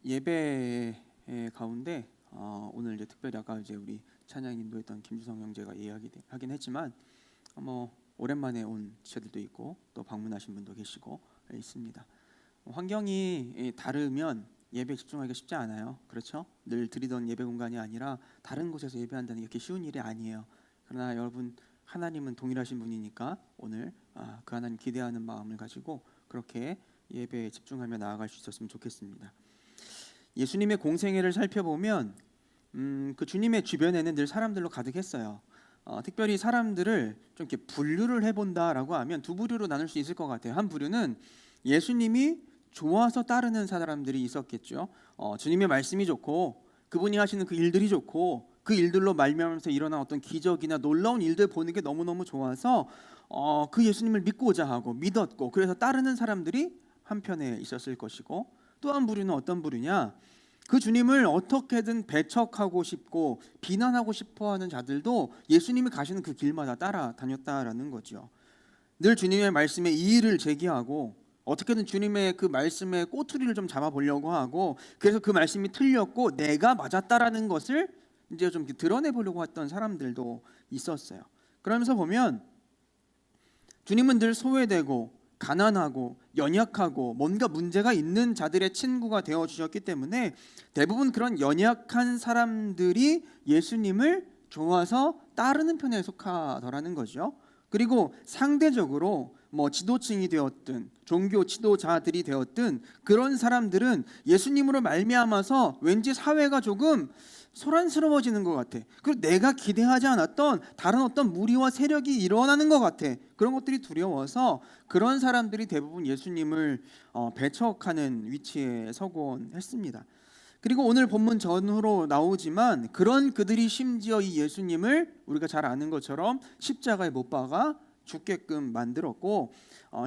예배 가운데 오늘 이제 특별히 아까 이제 우리 찬양 인도했던 김주성 형제가 이야기하긴 했지만 오랜만에 온 지체들도 있고 또 방문하신 분도 계시고 있습니다. 환경이 다르면 예배에 집중하기가 쉽지 않아요. 그렇죠? 늘 드리던 예배 공간이 아니라 다른 곳에서 예배한다는 게 이렇게 쉬운 일이 아니에요. 그러나 여러분, 하나님은 동일하신 분이니까 오늘 그 하나님 기대하는 마음을 가지고 그렇게 예배에 집중하며 나아갈 수 있었으면 좋겠습니다. 예수님의 공생애를 살펴보면 그 주님의 주변에는 늘 사람들로 가득했어요. 특별히 사람들을 좀 이렇게 분류를 해본다라고 하면 두 부류로 나눌 수 있을 것 같아요. 한 부류는 예수님이 좋아서 따르는 사람들이 있었겠죠. 주님의 말씀이 좋고 그분이 하시는 그 일들이 좋고 그 일들로 말미암아서 일어난 어떤 기적이나 놀라운 일들 보는 게 너무너무 좋아서 그 예수님을 믿고자 하고 믿었고 그래서 따르는 사람들이 한편에 있었을 것이고, 또 한 부류는 어떤 부류냐, 그 주님을 어떻게든 배척하고 싶고 비난하고 싶어하는 자들도 예수님이 가시는 그 길마다 따라다녔다라는 거죠. 늘 주님의 말씀에 이의를 제기하고 어떻게든 주님의 그 말씀에 꼬투리를 좀 잡아보려고 하고, 그래서 그 말씀이 틀렸고 내가 맞았다라는 것을 이제 좀 드러내보려고 했던 사람들도 있었어요. 그러면서 보면 주님은 늘 소외되고 가난하고 연약하고 뭔가 문제가 있는 자들의 친구가 되어주셨기 때문에 대부분 그런 연약한 사람들이 예수님을 좋아서 따르는 편에 속하더라는 거죠. 그리고 상대적으로 지도층이 되었든 종교 지도자들이 되었든 그런 사람들은 예수님으로 말미암아서 왠지 사회가 조금 소란스러워지는 것 같아. 그리고 내가 기대하지 않았던 다른 어떤 무리와 세력이 일어나는 것 같아. 그런 것들이 두려워서 그런 사람들이 대부분 예수님을 배척하는 위치에 서곤 했습니다. 그리고 오늘 본문 전후로 나오지만 그런 그들이 심지어 이 예수님을 우리가 잘 아는 것처럼 십자가에 못 박아 죽게끔 만들었고,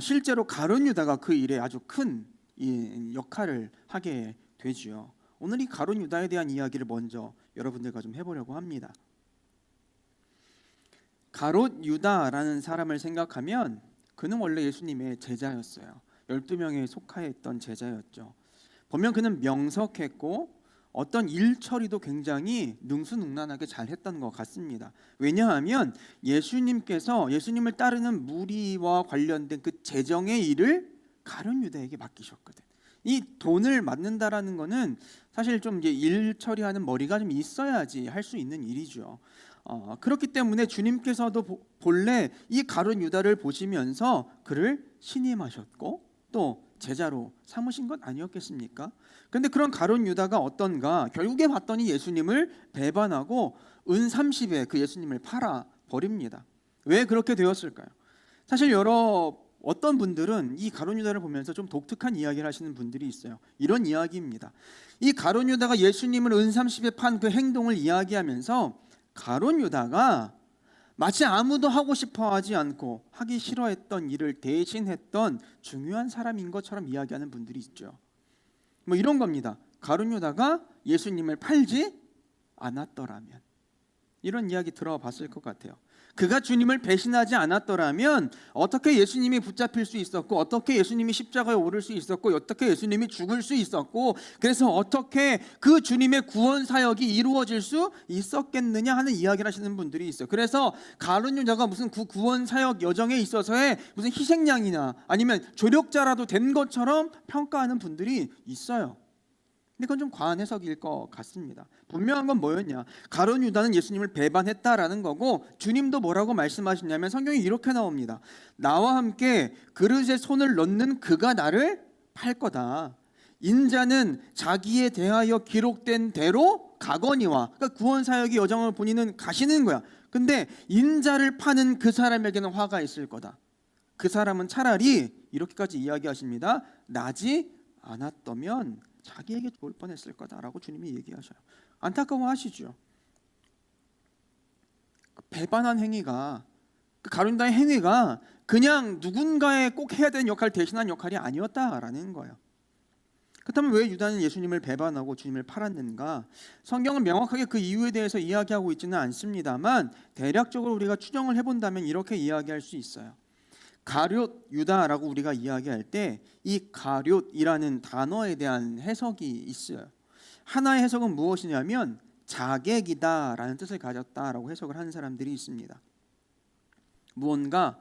실제로 가룟 유다가 그 일에 아주 큰 역할을 하게 되지요. 오늘 이 가룟 유다에 대한 이야기를 먼저 여러분들과 좀 해보려고 합니다. 가룟 유다라는 사람을 생각하면 그는 원래 예수님의 제자였어요. 12명에 속하였던 제자였죠. 보면 그는 명석했고 어떤 일 처리도 굉장히 능수능란하게 잘했던 것 같습니다. 왜냐하면 예수님께서 예수님을 따르는 무리와 관련된 그 재정의 일을 가룟 유다에게 맡기셨거든. 이 돈을 맡는다라는 거는 사실 좀 이제 일 처리하는 머리가 좀 있어야지 할 수 있는 일이죠. 그렇기 때문에 주님께서도 본래 이 가룟 유다를 보시면서 그를 신임하셨고 또 제자로 삼으신 것 아니었겠습니까? 그런데 그런 가룟 유다가 어떤가, 결국에 봤더니 예수님을 배반하고 은 30에 그 예수님을 팔아 버립니다. 왜 그렇게 되었을까요? 사실 어떤 분들은 이 가룟 유다를 보면서 좀 독특한 이야기를 하시는 분들이 있어요. 이런 이야기입니다. 이 가룟 유다가 예수님을 은 30에 판 그 행동을 이야기하면서 가룟 유다가 마치 아무도 하고 싶어 하지 않고 하기 싫어했던 일을 대신했던 중요한 사람인 것처럼 이야기하는 분들이 있죠. 이런 겁니다. 가룟 유다가 예수님을 팔지 않았더라면, 이런 이야기 들어봤을 것 같아요. 그가 주님을 배신하지 않았더라면 어떻게 예수님이 붙잡힐 수 있었고, 어떻게 예수님이 십자가에 오를 수 있었고, 어떻게 예수님이 죽을 수 있었고, 그래서 어떻게 그 주님의 구원 사역이 이루어질 수 있었겠느냐 하는 이야기를 하시는 분들이 있어요. 그래서 가룟 유다가 무슨 구원 사역 여정에 있어서의 무슨 희생양이나 아니면 조력자라도 된 것처럼 평가하는 분들이 있어요. 근데 그건 좀 과한 해석일 것 같습니다. 분명한 건 뭐였냐, 가룟 유다는 예수님을 배반했다라는 거고, 주님도 뭐라고 말씀하시냐면 성경이 이렇게 나옵니다. 나와 함께 그릇에 손을 넣는 그가 나를 팔 거다. 인자는 자기에 대하여 기록된 대로 가거니와, 그러니까 구원 사역의 여정을 본인은 가시는 거야. 근데 인자를 파는 그 사람에게는 화가 있을 거다. 그 사람은 차라리 이렇게까지 이야기하십니다. 나지 않았다면 자기에게 좋을 뻔했을 거다라고 주님이 얘기하셔요. 안타까워하시죠. 그 배반한 행위가, 그 가룟 유다의 행위가 그냥 누군가의 꼭 해야 되는 역할을 대신한 역할이 아니었다라는 거예요. 그렇다면 왜 유다는 예수님을 배반하고 주님을 팔았는가? 성경은 명확하게 그 이유에 대해서 이야기하고 있지는 않습니다만 대략적으로 우리가 추정을 해본다면 이렇게 이야기할 수 있어요. 가룟 유다라고 우리가 이야기할 때 이 가룟이라는 단어에 대한 해석이 있어요. 하나의 해석은 무엇이냐면 자객이다라는 뜻을 가졌다라고 해석을 하는 사람들이 있습니다. 무언가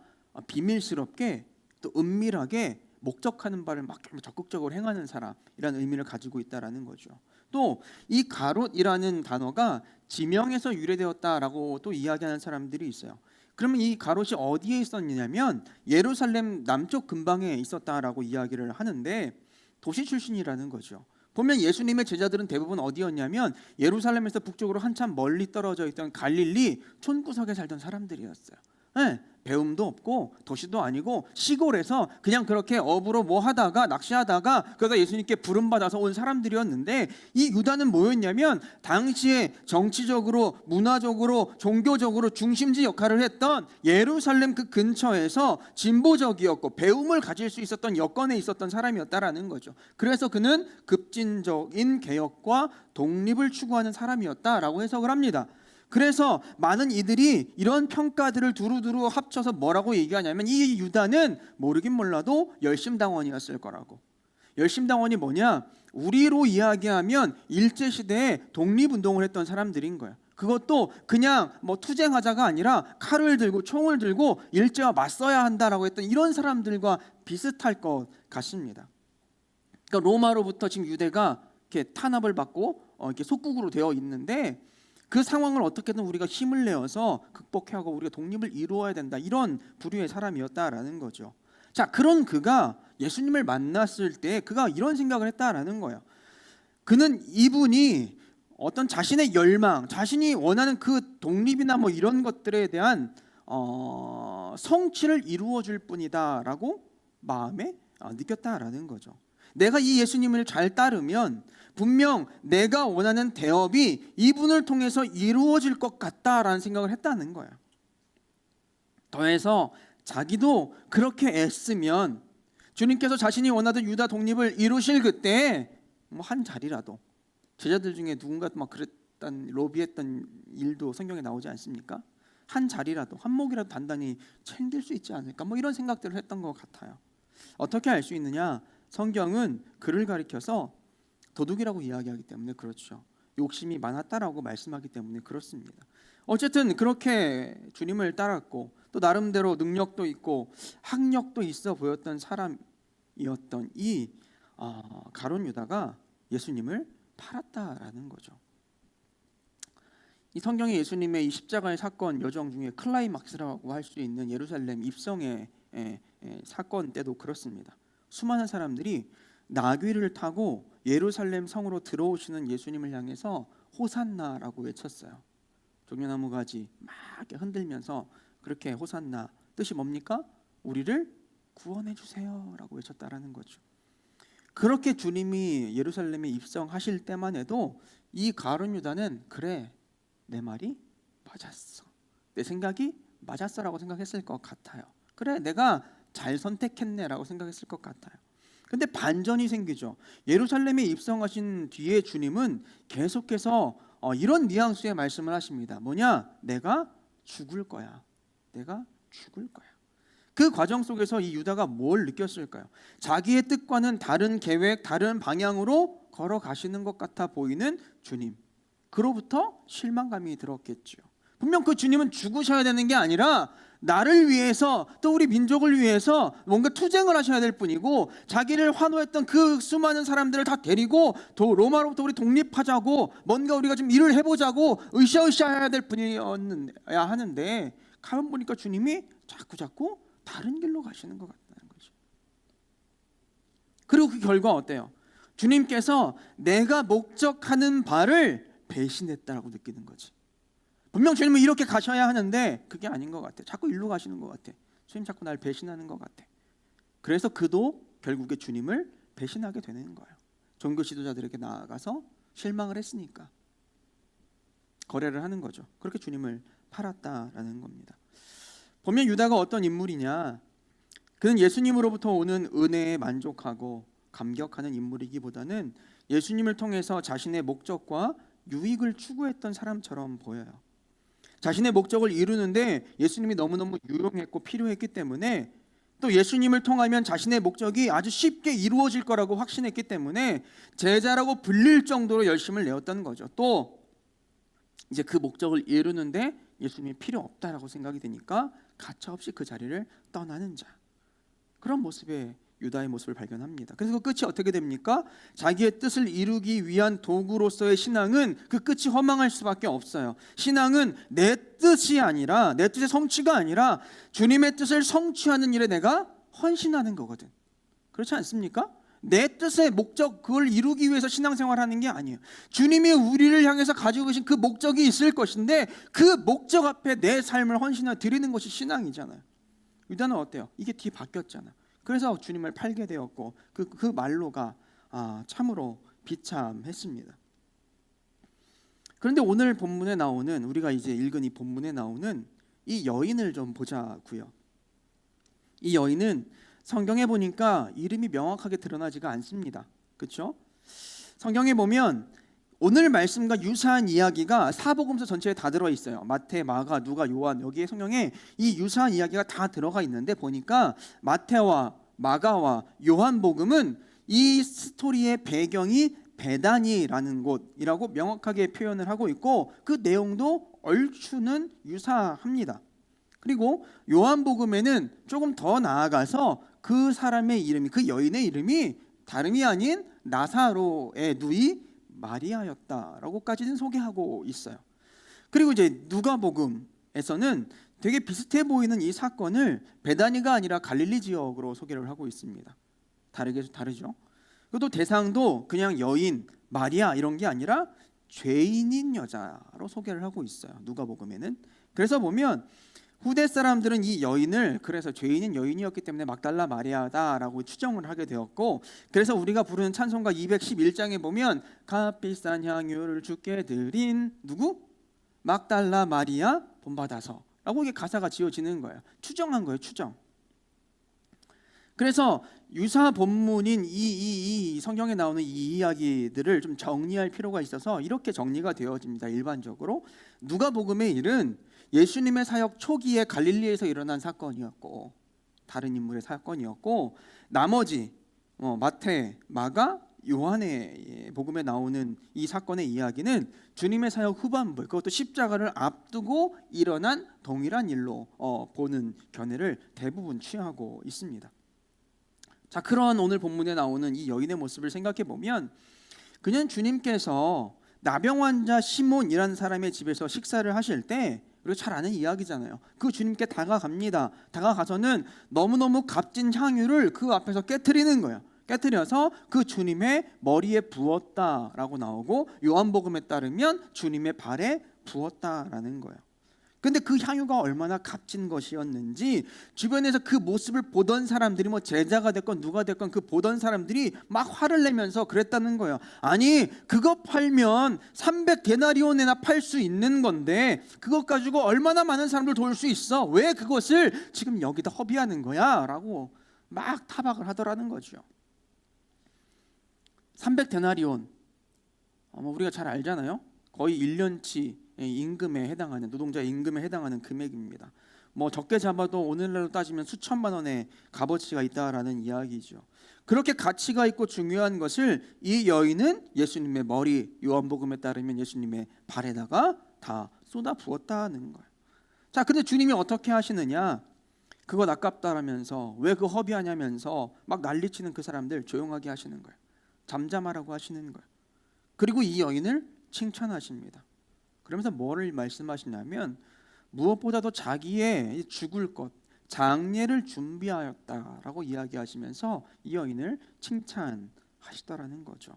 비밀스럽게 또 은밀하게 목적하는 바를 막 적극적으로 행하는 사람이라는 의미를 가지고 있다라는 거죠. 또 이 가롯이라는 단어가 지명에서 유래되었다라고 또 이야기하는 사람들이 있어요. 그러면 이 가롯이 어디에 있었느냐면 예루살렘 남쪽 근방에 있었다라고 이야기를 하는데 도시 출신이라는 거죠. 보면 예수님의 제자들은 대부분 어디였냐면 예루살렘에서 북쪽으로 한참 멀리 떨어져 있던 갈릴리 촌구석에 살던 사람들이었어요. 네, 배움도 없고 도시도 아니고 시골에서 그냥 그렇게 업으로 뭐 하다가 낚시하다가 그러다 예수님께 부름받아서 온 사람들이었는데, 이 유다는 뭐였냐면 당시에 정치적으로 문화적으로 종교적으로 중심지 역할을 했던 예루살렘 그 근처에서 진보적이었고 배움을 가질 수 있었던 여건에 있었던 사람이었다라는 거죠. 그래서 그는 급진적인 개혁과 독립을 추구하는 사람이었다라고 해석을 합니다. 그래서 많은 이들이 이런 평가들을 두루두루 합쳐서 뭐라고 얘기하냐면 이 유다는 모르긴 몰라도 열심당원이었을 거라고. 열심당원이 뭐냐? 우리로 이야기하면 일제시대에 독립운동을 했던 사람들인 거야. 그것도 그냥 뭐 투쟁하자가 아니라 칼을 들고 총을 들고 일제와 맞서야 한다라고 했던 이런 사람들과 비슷할 것 같습니다. 그러니까 로마로부터 지금 유대가 이렇게 탄압을 받고 이렇게 속국으로 되어 있는데 그 상황을 어떻게든 우리가 힘을 내어서 극복하고 우리가 독립을 이루어야 된다, 이런 부류의 사람이었다라는 거죠. 자, 그런 그가 예수님을 만났을 때 그가 이런 생각을 했다라는 거예요. 그는 이분이 어떤 자신의 열망, 자신이 원하는 그 독립이나 뭐 이런 것들에 대한 성취를 이루어 줄 뿐이다라고 마음에 느꼈다라는 거죠. 내가 이 예수님을 잘 따르면 분명 내가 원하는 대업이 이분을 통해서 이루어질 것 같다라는 생각을 했다는 거예요. 더해서 자기도 그렇게 애쓰면 주님께서 자신이 원하던 유다 독립을 이루실 그때 뭐 한 자리라도, 제자들 중에 누군가 막 그랬던 로비했던 일도 성경에 나오지 않습니까? 한 자리라도, 한 몫이라도 단단히 챙길 수 있지 않을까, 뭐 이런 생각들을 했던 것 같아요. 어떻게 알 수 있느냐? 성경은 그를 가리켜서 도둑이라고 이야기하기 때문에 그렇죠. 욕심이 많았다라고 말씀하기 때문에 그렇습니다. 어쨌든 그렇게 주님을 따랐고 또 나름대로 능력도 있고 학력도 있어 보였던 사람이었던 이 가룟 유다가 예수님을 팔았다라는 거죠. 이 성경에 예수님의 이 십자가의 사건 여정 중에 클라이막스라고 할 수 있는 예루살렘 입성의 사건 때도 그렇습니다. 수많은 사람들이 나귀를 타고 예루살렘 성으로 들어오시는 예수님을 향해서 호산나라고 외쳤어요. 종려나무 가지 막 이렇게 흔들면서 그렇게 호산나, 뜻이 뭡니까? 우리를 구원해 주세요라고 외쳤다라는 거죠. 그렇게 주님이 예루살렘에 입성하실 때만 해도 이 가룟 유다는 그래, 내 말이 맞았어, 내 생각이 맞았어라고 생각했을 것 같아요. 그래, 내가 잘 선택했네라고 생각했을 것 같아요. 근데 반전이 생기죠. 예루살렘에 입성하신 뒤에 주님은 계속해서 이런 뉘앙스의 말씀을 하십니다. 뭐냐? 내가 죽을 거야. 내가 죽을 거야. 그 과정 속에서 이 유다가 뭘 느꼈을까요? 자기의 뜻과는 다른 계획, 다른 방향으로 걸어가시는 것 같아 보이는 주님. 그로부터 실망감이 들었겠죠. 분명 그 주님은 죽으셔야 되는 게 아니라 나를 위해서 또 우리 민족을 위해서 뭔가 투쟁을 하셔야 될 뿐이고, 자기를 환호했던 그 수많은 사람들을 다 데리고 로마로부터 우리 독립하자고 뭔가 우리가 좀 일을 해보자고 으쌰으쌰 해야 될 뿐이어야 하는데, 가만 보니까 주님이 자꾸 다른 길로 가시는 것 같다는 거죠. 그리고 그 결과 어때요? 주님께서 내가 목적하는 바를 배신했다라고 느끼는 거지. 분명 주님은 이렇게 가셔야 하는데 그게 아닌 것 같아. 자꾸 일로 가시는 것 같아. 주님 자꾸 날 배신하는 것 같아. 그래서 그도 결국에 주님을 배신하게 되는 거예요. 종교 지도자들에게 나아가서 실망을 했으니까 거래를 하는 거죠. 그렇게 주님을 팔았다라는 겁니다. 보면 유다가 어떤 인물이냐? 그는 예수님으로부터 오는 은혜에 만족하고 감격하는 인물이기보다는 예수님을 통해서 자신의 목적과 유익을 추구했던 사람처럼 보여요. 자신의 목적을 이루는데 예수님이 너무너무 유용했고 필요했기 때문에 또 예수님을 통하면 자신의 목적이 아주 쉽게 이루어질 거라고 확신했기 때문에 제자라고 불릴 정도로 열심을 내었던 거죠. 또 이제 그 목적을 이루는데 예수님이 필요 없다라고 생각이 되니까 가차없이 그 자리를 떠나는 자, 그런 모습의 유다의 모습을 발견합니다. 그래서 그 끝이 어떻게 됩니까? 자기의 뜻을 이루기 위한 도구로서의 신앙은 그 끝이 허망할 수밖에 없어요. 신앙은 내 뜻이 아니라, 내 뜻의 성취가 아니라 주님의 뜻을 성취하는 일에 내가 헌신하는 거거든. 그렇지 않습니까? 내 뜻의 목적, 그걸 이루기 위해서 신앙생활하는 게 아니에요. 주님이 우리를 향해서 가지고 계신 그 목적이 있을 것인데 그 목적 앞에 내 삶을 헌신해 드리는 것이 신앙이잖아요. 유다는 어때요? 이게 뒤 바뀌었잖아. 그래서 주님을 팔게 되었고 그 말로가 참으로 비참했습니다. 그런데 오늘 본문에 나오는, 우리가 이제 읽은 이 본문에 나오는 이 여인을 좀 보자고요. 이 여인은 성경에 보니까 이름이 명확하게 드러나지가 않습니다. 그렇죠? 성경에 보면 오늘 말씀과 유사한 이야기가 사복음서 전체에 다 들어있어요. 마태, 마가, 누가, 요한, 여기에 성경에 이 유사한 이야기가 다 들어가 있는데 보니까 마태와 마가와 요한복음은 이 스토리의 배경이 베다니라는 곳이라고 명확하게 표현을 하고 있고 그 내용도 얼추는 유사합니다. 그리고 요한복음에는 조금 더 나아가서 그 사람의 이름이, 그 여인의 이름이 다름이 아닌 나사로의 누이 마리아였다라고까지는 소개하고 있어요. 그리고 이제 누가복음에서는 되게 비슷해 보이는 이 사건을 베다니가 아니라 갈릴리 지역으로 소개를 하고 있습니다. 다르죠? 그것도 대상도 그냥 여인, 마리아 이런 게 아니라 죄인인 여자로 소개를 하고 있어요. 누가복음에는. 그래서 보면 후대 사람들은 이 여인을 그래서 죄인인 여인이었기 때문에 막달라 마리아다라고 추정을 하게 되었고, 그래서 우리가 부르는 찬송가 211장에 보면 값비싼 향유를 주께 드린 누구? 막달라 마리아 본받아서 라고 이게 가사가 지어지는 거예요. 추정한 거예요. 추정. 그래서 유사 본문인 이 성경에 나오는 이 이야기들을 좀 정리할 필요가 있어서 이렇게 정리가 되어집니다. 일반적으로 누가복음의 일은 예수님의 사역 초기에 갈릴리에서 일어난 사건이었고, 다른 인물의 사건이었고, 나머지 마태, 마가, 요한의 복음에 나오는 이 사건의 이야기는 주님의 사역 후반부, 그것도 십자가를 앞두고 일어난 동일한 일로 보는 견해를 대부분 취하고 있습니다. 자, 그런 오늘 본문에 나오는 이 여인의 모습을 생각해 보면 그냥 주님께서 나병 환자 시몬이라는 사람의 집에서 식사를 하실 때, 우리가 잘 아는 이야기잖아요. 그 주님께 다가갑니다. 다가가서는 너무너무 값진 향유를 그 앞에서 깨트리는 거예요. 깨트려서 그 주님의 머리에 부었다라고 나오고, 요한복음에 따르면 주님의 발에 부었다라는 거예요. 근데 그 향유가 얼마나 값진 것이었는지 주변에서 그 모습을 보던 사람들이, 뭐 제자가 됐건 누가 됐건 그 보던 사람들이 막 화를 내면서 그랬다는 거예요. 아니 그거 팔면 300데나리온에나 팔 수 있는 건데 그것 가지고 얼마나 많은 사람들 도울 수 있어? 왜 그것을 지금 여기다 허비하는 거야? 라고 막 타박을 하더라는 거죠. 300데나리온 우리가 잘 알잖아요. 거의 1년치 임금에 해당하는, 노동자 임금에 해당하는 금액입니다. 뭐 적게 잡아도 오늘날로 따지면 수천만 원의 값어치가 있다라는 이야기죠. 그렇게 가치가 있고 중요한 것을 이 여인은 예수님의 머리, 요한복음에 따르면 예수님의 발에다가 다 쏟아 부었다는 거예요. 자, 근데 주님이 어떻게 하시느냐? 그것 아깝다라면서 왜 그 허비하냐면서 막 난리치는 그 사람들 조용하게 하시는 거예요. 잠잠하라고 하시는 거예요. 그리고 이 여인을 칭찬하십니다. 그러면서 뭐를 말씀하시냐면 무엇보다도 자기의 죽을 것, 장례를 준비하였다라고 이야기하시면서 이 여인을 칭찬하시더라는 거죠.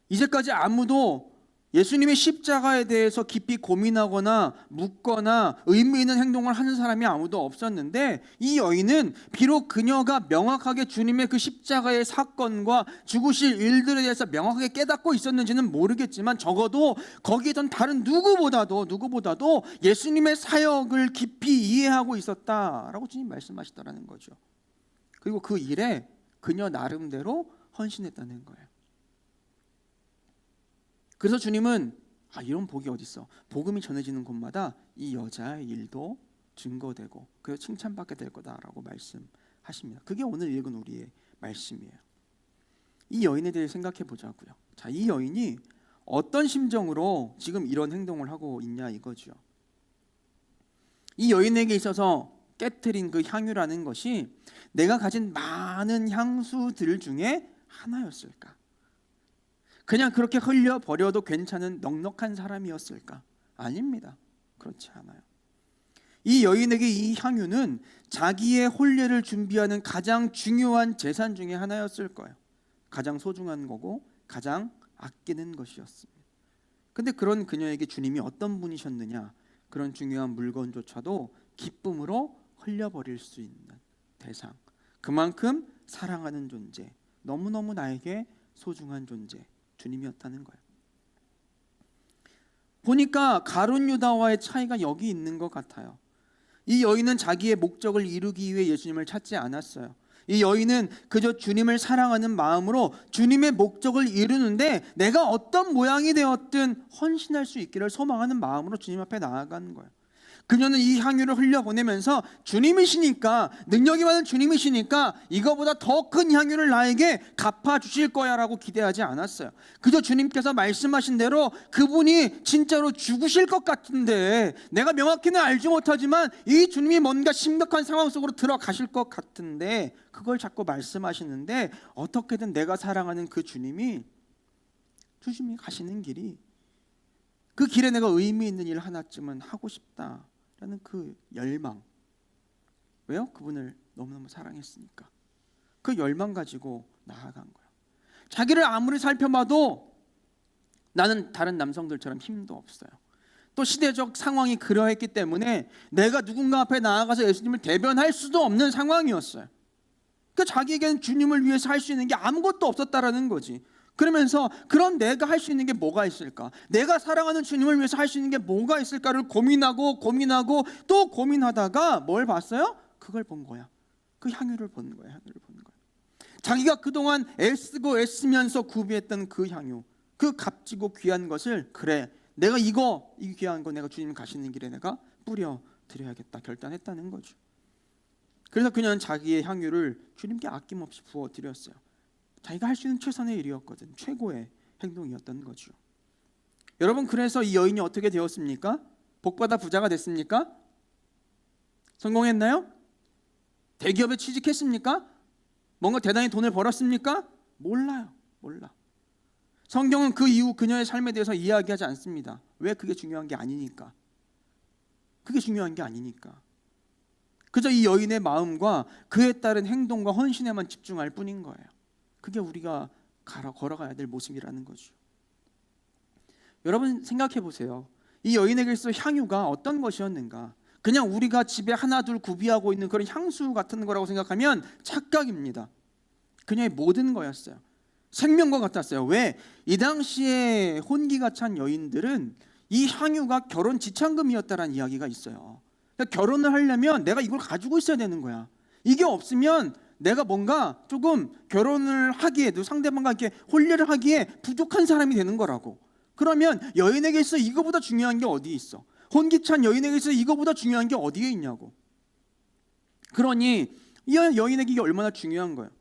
이제까지 아무도 예수님의 십자가에 대해서 깊이 고민하거나 묻거나 의미 있는 행동을 하는 사람이 아무도 없었는데, 이 여인은 비록 그녀가 명확하게 주님의 그 십자가의 사건과 죽으실 일들에 대해서 명확하게 깨닫고 있었는지는 모르겠지만 적어도 거기에 있던 다른 누구보다도 예수님의 사역을 깊이 이해하고 있었다라고 주님 말씀하시더라는 거죠. 그리고 그 일에 그녀 나름대로 헌신했다는 거예요. 그래서 주님은 이런 복이 어딨어, 복음이 전해지는 곳마다 이 여자의 일도 증거되고 그래서 칭찬받게 될 거다라고 말씀하시는 하십니다. 그게 오늘 읽은 우리의 말씀이에요. 이 여인에 대해 생각해 보자고요. 자, 이 여인이 어떤 심정으로 지금 이런 행동을 하고 있냐 이거죠. 이 여인에게 있어서 깨트린 그 향유라는 것이 내가 가진 많은 향수들 중에 하나였을까? 그냥 그렇게 흘려버려도 괜찮은 넉넉한 사람이었을까? 아닙니다. 그렇지 않아요. 이 여인에게 이 향유는 자기의 혼례를 준비하는 가장 중요한 재산 중에 하나였을 거예요. 가장 소중한 거고 가장 아끼는 것이었습니다. 근데 그런 그녀에게 주님이 어떤 분이셨느냐, 그런 중요한 물건조차도 기쁨으로 흘려버릴 수 있는 대상, 그만큼 사랑하는 존재, 너무너무 나에게 소중한 존재, 주님이었다는 거예요. 보니까 가룟 유다와의 차이가 여기 있는 것 같아요. 이 여인은 자기의 목적을 이루기 위해 예수님을 찾지 않았어요. 이 여인은 그저 주님을 사랑하는 마음으로 주님의 목적을 이루는데 내가 어떤 모양이 되었든 헌신할 수 있기를 소망하는 마음으로 주님 앞에 나아가는 거예요. 그녀는 이 향유를 흘려보내면서 주님이시니까, 능력이 많은 주님이시니까 이거보다 더 큰 향유를 나에게 갚아주실 거야 라고 기대하지 않았어요. 그저 주님께서 말씀하신 대로 그분이 진짜로 죽으실 것 같은데, 내가 명확히는 알지 못하지만 이 주님이 뭔가 심각한 상황 속으로 들어가실 것 같은데 그걸 자꾸 말씀하시는데, 어떻게든 내가 사랑하는 그 주님이 가시는 길이, 그 길에 내가 의미 있는 일 하나쯤은 하고 싶다라는 그 열망. 왜요? 그분을 너무너무 사랑했으니까. 그 열망 가지고 나아간 거예요. 자기를 아무리 살펴봐도 나는 다른 남성들처럼 힘도 없어요. 또 시대적 상황이 그러했기 때문에 내가 누군가 앞에 나아가서 예수님을 대변할 수도 없는 상황이었어요. 그 자기에게는 주님을 위해서 할 수 있는 게 아무것도 없었다라는 거지. 그러면서 그럼 내가 할 수 있는 게 뭐가 있을까? 내가 사랑하는 주님을 위해서 할 수 있는 게 뭐가 있을까를 고민하고 또 고민하다가 뭘 봤어요? 그걸 본 거야. 그 향유를 본 거야. 향유를 본 거야. 자기가 그동안 애쓰면서 구비했던 그 향유, 그 값지고 귀한 것을, 그래, 내가 이 귀한 거 내가 주님 가시는 길에 내가 뿌려 드려야겠다 결단했다는 거죠. 그래서 그녀는 자기의 향유를 주님께 아낌없이 부어 드렸어요. 자기가 할 수 있는 최선의 일이었거든. 최고의 행동이었던 거죠. 여러분, 그래서 이 여인이 어떻게 되었습니까? 복받아 부자가 됐습니까? 성공했나요? 대기업에 취직했습니까? 뭔가 대단히 돈을 벌었습니까? 몰라. 성경은 그 이후 그녀의 삶에 대해서 이야기하지 않습니다. 왜? 그게 중요한 게 아니니까. 그저 이 여인의 마음과 그에 따른 행동과 헌신에만 집중할 뿐인 거예요. 그게 우리가 걸어가야 될 모습이라는 거죠. 여러분 생각해 보세요. 이 여인에게 있어 향유가 어떤 것이었는가? 그냥 우리가 집에 하나 둘 구비하고 있는 그런 향수 같은 거라고 생각하면 착각입니다. 그녀의 모든 거였어요. 생명과 같았어요. 왜? 이 당시에 혼기가 찬 여인들은 이 향유가 결혼 지참금이었다라는 이야기가 있어요. 그러니까 결혼을 하려면 내가 이걸 가지고 있어야 되는 거야. 이게 없으면 내가 뭔가 조금 결혼을 하기에도, 상대방과 함께 혼례를 하기에 부족한 사람이 되는 거라고. 그러면 여인에게 있어 이거보다 중요한 게 어디에 있어? 혼기찬 여인에게 있어 이거보다 중요한 게 어디에 있냐고. 그러니 이 여인에게 이게 얼마나 중요한 거예요.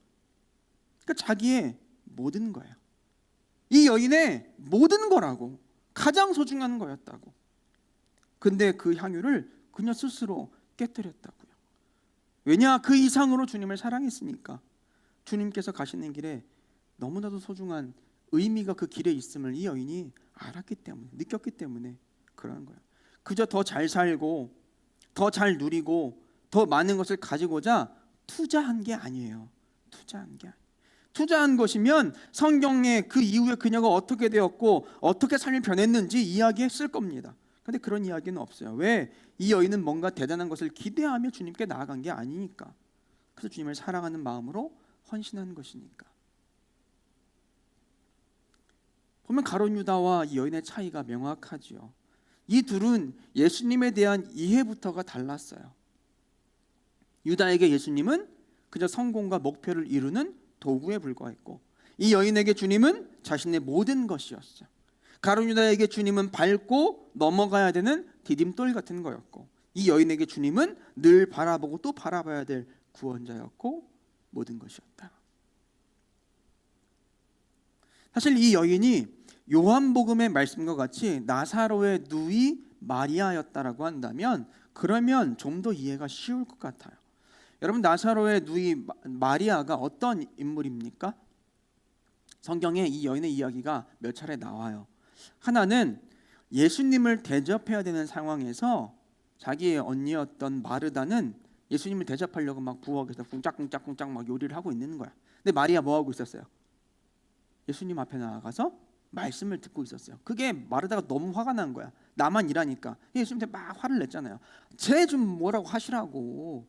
그러니까 자기의 모든 거예요. 이 여인의 모든 거라고. 가장 소중한 거였다고. 근데 그 향유를 그녀 스스로 깨뜨렸다고요. 왜냐? 그 이상으로 주님을 사랑했으니까. 주님께서 가시는 길에 너무나도 소중한 의미가 그 길에 있음을 이 여인이 알았기 때문에, 느꼈기 때문에 그러는 거예요. 그저 더 잘 살고 더 잘 누리고 더 많은 것을 가지고자 투자한 게 아니에요. 투자한 것이면 성경에 그 이후에 그녀가 어떻게 되었고 어떻게 삶이 변했는지 이야기했을 겁니다. 근데 그런 이야기는 없어요. 왜? 이 여인은 뭔가 대단한 것을 기대하며 주님께 나아간 게 아니니까. 그래서 주님을 사랑하는 마음으로 헌신한 것이니까. 보면 가룟 유다와 이 여인의 차이가 명확하지요. 이 둘은 예수님에 대한 이해부터가 달랐어요. 유다에게 예수님은 그저 성공과 목표를 이루는 도구에 불과했고, 이 여인에게 주님은 자신의 모든 것이었어요. 가룟 유다에게 주님은 밟고 넘어가야 되는 디딤돌 같은 거였고, 이 여인에게 주님은 늘 바라보고 또 바라봐야 될 구원자였고 모든 것이었다. 사실 이 여인이 요한복음의 말씀과 같이 나사로의 누이 마리아였다라고 한다면 그러면 좀 더 이해가 쉬울 것 같아요. 여러분, 나사로의 누이 마리아가 어떤 인물입니까? 성경에 이 여인의 이야기가 몇 차례 나와요. 하나는 예수님을 대접해야 되는 상황에서 자기의 언니였던 마르다는 예수님을 대접하려고 막 부엌에서 쿵짝쿵짝쿵짝 막 요리를 하고 있는 거야. 근데 마리아 뭐 하고 있었어요? 예수님 앞에 나아가서 말씀을 듣고 있었어요. 그게 마르다가 너무 화가 난 거야. 나만 일하니까. 예수님한테 막 화를 냈잖아요. 쟤 좀 뭐라고 하시라고.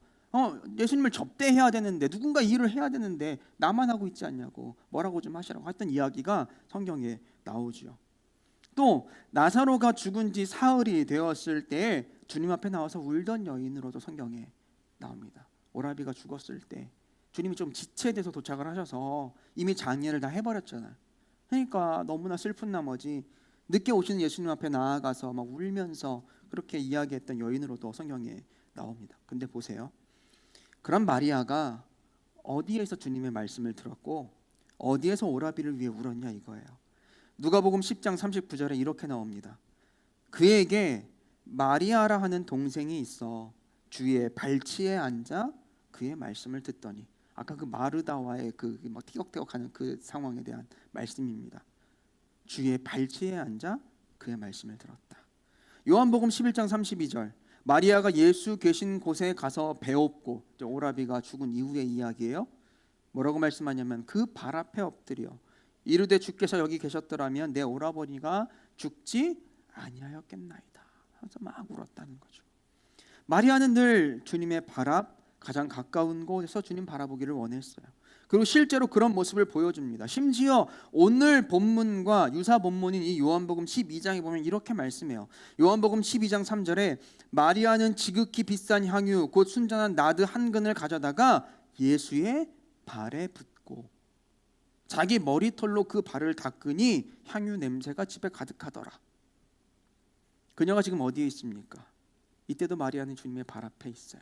예수님을 접대해야 되는데, 누군가 일을 해야 되는데 나만 하고 있지 않냐고, 뭐라고 좀 하시라고 했던 이야기가 성경에 나오죠. 또 나사로가 죽은 지 사흘이 되었을 때 주님 앞에 나와서 울던 여인으로도 성경에 나옵니다. 오라비가 죽었을 때 주님이 좀 지체돼서 도착을 하셔서 이미 장례를 다 해버렸잖아요. 그러니까 너무나 슬픈 나머지 늦게 오시는 예수님 앞에 나아가서 막 울면서 그렇게 이야기했던 여인으로도 성경에 나옵니다. 근데 보세요, 그런 마리아가 어디에서 주님의 말씀을 들었고 어디에서 오라비를 위해 울었냐 이거예요. 누가복음 10장 39절에 이렇게 나옵니다. 그에게 마리아라 하는 동생이 있어 주의 발치에 앉아 그의 말씀을 듣더니, 아까 그 마르다와의 그 막 티격태격하는 그 상황에 대한 말씀입니다. 주의 발치에 앉아 그의 말씀을 들었다. 요한복음 11장 32절, 마리아가 예수 계신 곳에 가서 배웠고, 오라비가 죽은 이후의 이야기예요. 뭐라고 말씀하냐면 그 발 앞에 엎드려 이르되 주께서 여기 계셨더라면 내 오라버니가 죽지 아니하였겠나이다 하면서 막 울었다는 거죠. 마리아는 늘 주님의 발 앞 가장 가까운 곳에서 주님 바라보기를 원했어요. 그리고 실제로 그런 모습을 보여줍니다. 심지어 오늘 본문과 유사 본문인 이 요한복음 12장에 보면 이렇게 말씀해요. 요한복음 12장 3절에 마리아는 지극히 비싼 향유 곧 순전한 나드 한 근을 가져다가 예수의 발에 붓고 자기 머리털로 그 발을 닦으니 향유 냄새가 집에 가득하더라. 그녀가 지금 어디에 있습니까? 이때도 마리아는 주님의 발 앞에 있어요.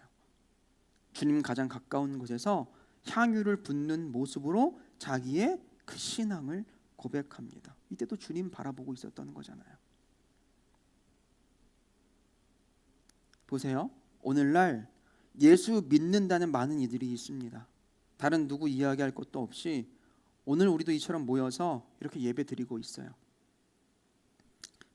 주님 가장 가까운 곳에서 향유를 붓는 모습으로 자기의 그 신앙을 고백합니다. 이때도 주님 바라보고 있었던 거잖아요. 보세요, 오늘날 예수 믿는다는 많은 이들이 있습니다. 다른 누구 이야기할 것도 없이 오늘 우리도 이처럼 모여서 이렇게 예배 드리고 있어요.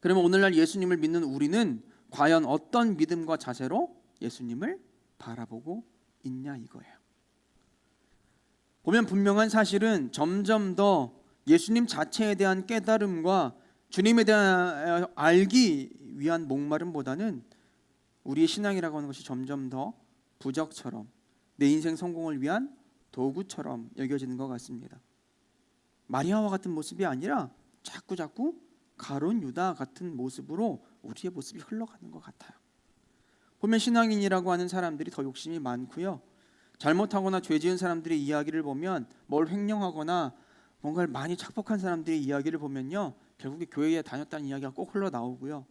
그러면 오늘날 예수님을 믿는 우리는 과연 어떤 믿음과 자세로 예수님을 바라보고 있냐 이거예요. 보면 분명한 사실은 점점 더 예수님 자체에 대한 깨달음과 주님에 대한 알기 위한 목마름보다는 우리의 신앙이라고 하는 것이 점점 더 부적처럼, 내 인생 성공을 위한 도구처럼 여겨지는 것 같습니다. 마리아와 같은 모습이 아니라 자꾸 가룟 유다 같은 모습으로 우리의 모습이 흘러가는 것 같아요. 보면 신앙인이라고 하는 사람들이 더 욕심이 많고요. 잘못하거나 죄 지은 사람들의 이야기를 보면, 뭘 횡령하거나 뭔가를 많이 착복한 사람들의 이야기를 보면요, 결국에 교회에 다녔다는 이야기가 꼭 흘러나오고요.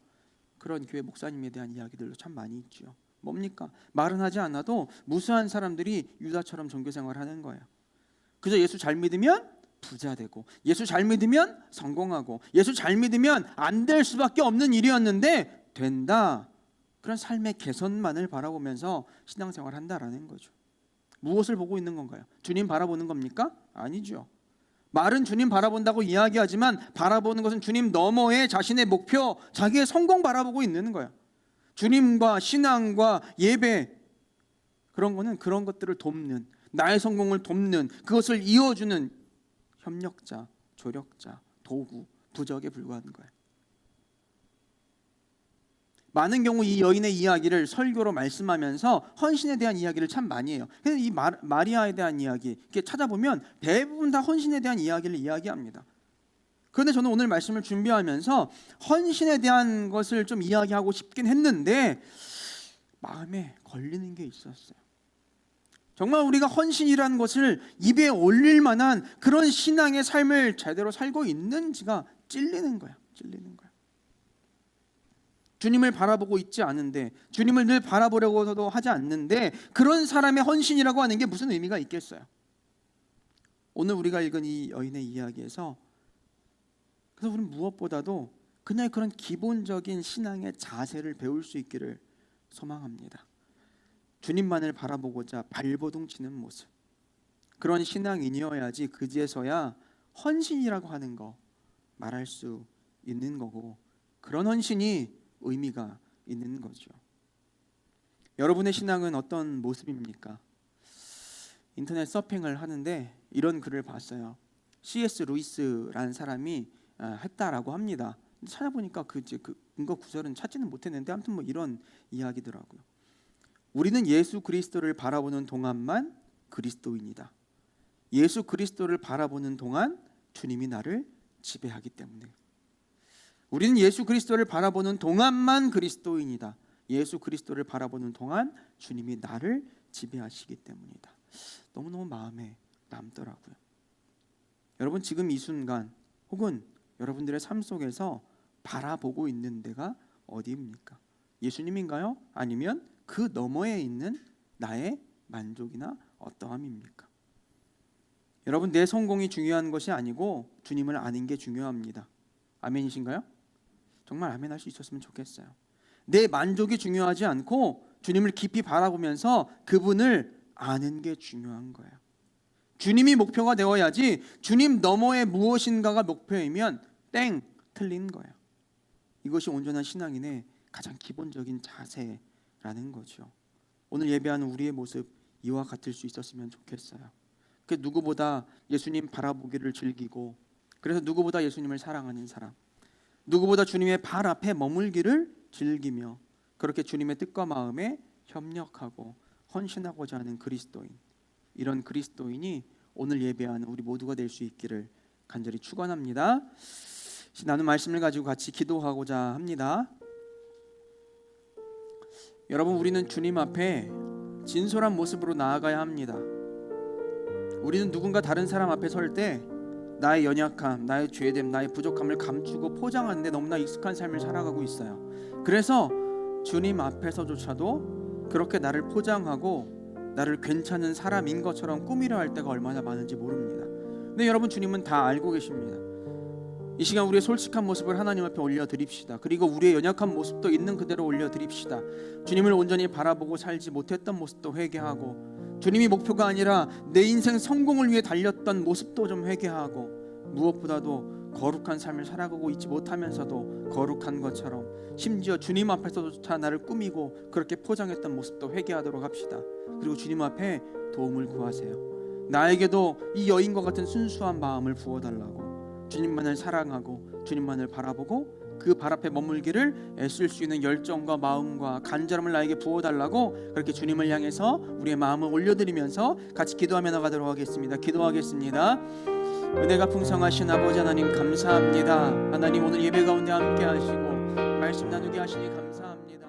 그런 교회 목사님에 대한 이야기들도 참 많이 있죠. 뭡니까? 말은 하지 않아도 무수한 사람들이 유다처럼 종교생활을 하는 거예요. 그저 예수 잘 믿으면 부자 되고, 예수 잘 믿으면 성공하고, 예수 잘 믿으면 안 될 수밖에 없는 일이었는데 된다. 그런 삶의 개선만을 바라보면서 신앙생활을 한다라는 거죠. 무엇을 보고 있는 건가요? 주님 바라보는 겁니까? 아니죠. 말은 주님 바라본다고 이야기하지만 바라보는 것은 주님 너머의 자신의 목표, 자기의 성공 바라보고 있는 거예요. 주님과 신앙과 예배, 그런 거는 그런 것들을 돕는, 나의 성공을 돕는, 그것을 이어주는 협력자, 조력자, 도구, 부적에 불과한 거예요. 많은 경우 이 여인의 이야기를 설교로 말씀하면서 헌신에 대한 이야기를 참 많이 해요. 그래서 이 마리아에 대한 이야기 이렇게 찾아보면 대부분 다 헌신에 대한 이야기를 이야기합니다. 그런데 저는 오늘 말씀을 준비하면서 헌신에 대한 것을 좀 이야기하고 싶긴 했는데 마음에 걸리는 게 있었어요. 정말 우리가 헌신이라는 것을 입에 올릴 만한 그런 신앙의 삶을 제대로 살고 있는지가 찔리는 거야. 주님을 바라보고 있지 않은데, 주님을 늘 바라보려고도 하지 않는데, 그런 사람의 헌신이라고 하는 게 무슨 의미가 있겠어요? 오늘 우리가 읽은 이 여인의 이야기에서, 그래서 우리는 무엇보다도 그냥 그런 기본적인 신앙의 자세를 배울 수 있기를 소망합니다. 주님만을 바라보고자 발버둥 치는 모습, 그런 신앙인이어야지 그제서야 헌신이라고 하는 거 말할 수 있는 거고, 그런 헌신이 의미가 있는 거죠. 여러분의 신앙은 어떤 모습입니까? 인터넷 서핑을 하는데 이런 글을 봤어요. C.S. 루이스라는 사람이 했다라고 합니다. 찾아보니까 그 근거 구절은 찾지는 못했는데 아무튼 뭐 이런 이야기더라고요. 우리는 예수 그리스도를 바라보는 동안만 그리스도인이다. 예수 그리스도를 바라보는 동안 주님이 나를 지배하기 때문에. 우리는 예수 그리스도를 바라보는 동안만 그리스도인이다. 예수 그리스도를 바라보는 동안 주님이 나를 지배하시기 때문이다. 너무너무 마음에 남더라고요. 여러분, 지금 이 순간 혹은 여러분들의 삶 속에서 바라보고 있는 데가 어디입니까? 예수님인가요? 아니면 그 너머에 있는 나의 만족이나 어떠함입니까? 여러분, 내 성공이 중요한 것이 아니고 주님을 아는 게 중요합니다. 아멘이신가요? 정말 아멘 할 수 있었으면 좋겠어요. 내 만족이 중요하지 않고 주님을 깊이 바라보면서 그분을 아는 게 중요한 거예요. 주님이 목표가 되어야지 주님 너머에 무엇인가가 목표이면 땡, 틀린 거예요. 이것이 온전한 신앙인의 가장 기본적인 자세라는 거죠. 오늘 예배하는 우리의 모습 이와 같을 수 있었으면 좋겠어요. 그 누구보다 예수님 바라보기를 즐기고, 그래서 누구보다 예수님을 사랑하는 사람, 누구보다 주님의 발 앞에 머물기를 즐기며 그렇게 주님의 뜻과 마음에 협력하고 헌신하고자 하는 그리스도인, 이런 그리스도인이 오늘 예배하는 우리 모두가 될 수 있기를 간절히 축원합니다. 나눈 말씀을 가지고 같이 기도하고자 합니다. 여러분, 우리는 주님 앞에 진솔한 모습으로 나아가야 합니다. 우리는 누군가 다른 사람 앞에 설 때 나의 연약함, 나의 죄됨, 나의 부족함을 감추고 포장하는데 너무나 익숙한 삶을 살아가고 있어요. 그래서 주님 앞에서조차도 그렇게 나를 포장하고 나를 괜찮은 사람인 것처럼 꾸미려 할 때가 얼마나 많은지 모릅니다. 근데 여러분, 주님은 다 알고 계십니다. 이 시간 우리의 솔직한 모습을 하나님 앞에 올려드립시다. 그리고 우리의 연약한 모습도 있는 그대로 올려드립시다. 주님을 온전히 바라보고 살지 못했던 모습도 회개하고, 주님이 목표가 아니라 내 인생 성공을 위해 달렸던 모습도 좀 회개하고, 무엇보다도 거룩한 삶을 살아가고 있지 못하면서도 거룩한 것처럼, 심지어 주님 앞에서조차 나를 꾸미고 그렇게 포장했던 모습도 회개하도록 합시다. 그리고 주님 앞에 도움을 구하세요. 나에게도 이 여인과 같은 순수한 마음을 부어달라고, 주님만을 사랑하고 주님만을 바라보고 그 발 앞에 머물기를 애쓸 수 있는 열정과 마음과 간절함을 나에게 부어달라고, 그렇게 주님을 향해서 우리의 마음을 올려드리면서 같이 기도하며 나가도록 하겠습니다. 기도하겠습니다. 은혜가 풍성하신 아버지 하나님, 감사합니다. 하나님, 오늘 예배 가운데 함께 하시고 말씀 나누게 하시니 감사합니다.